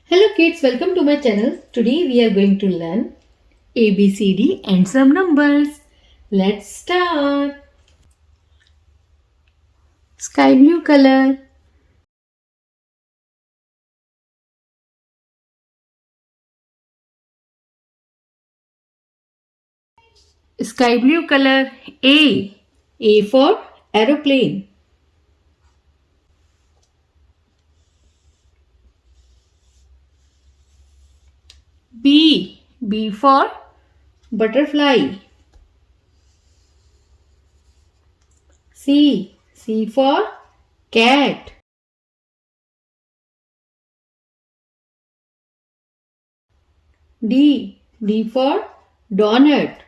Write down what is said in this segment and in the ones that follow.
Hello kids, welcome to my channel. Today we are going to learn ABCD and some numbers. Let's start. Sky blue color. Sky blue color. A. A for aeroplane. B. B for butterfly. C. C for cat. D. D for donut.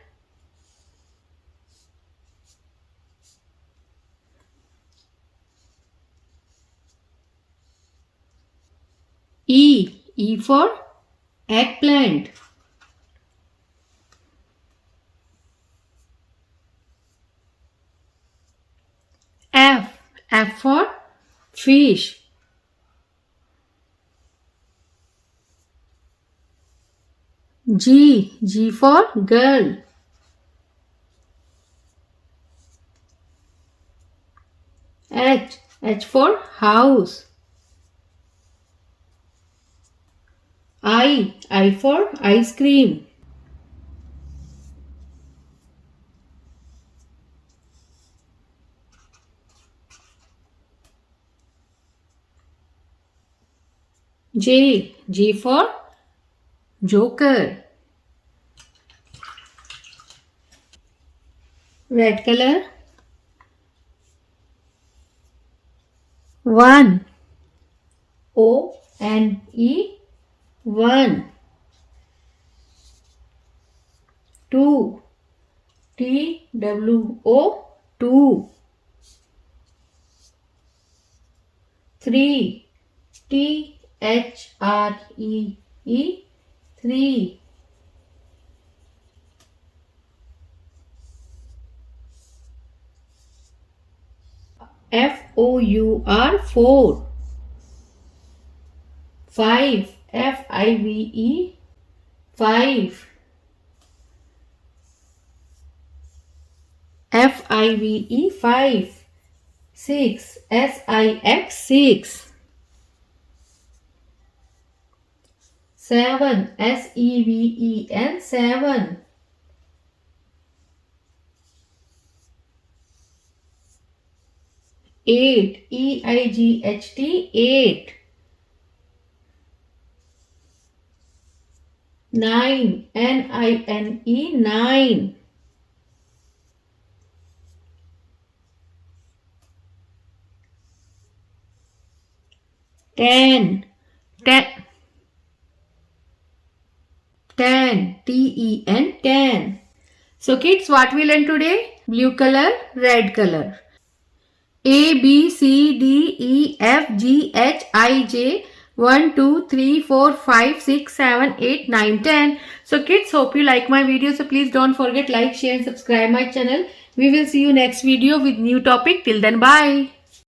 E. E for eggplant. F. F for fish. G. G for girl. H. H for house. I for ice cream. J. J for joker. Red color. 1. O-N-E 1. 2. T-W-O 2. 3. T-H-R-E-E 3. 4. 5. F-I-V-E 5. F-I-V-E 5. 6. S-I-X 6. 7. S-E-V-E-N 7. 8. E-I-G-H-T 8. 9. N-I-N-E 9. 10. 10. T-E-N 10. So kids, what we learned today? Blue color, red color. A, B, C, D, E, F, G, H, I, J, 1, 2, 3, 4, 5, 6, 7, 8, 9, 10. So kids, hope you like my video. So please don't forget like, share and subscribe my channel. We will see you next video with new topic. Till then, bye.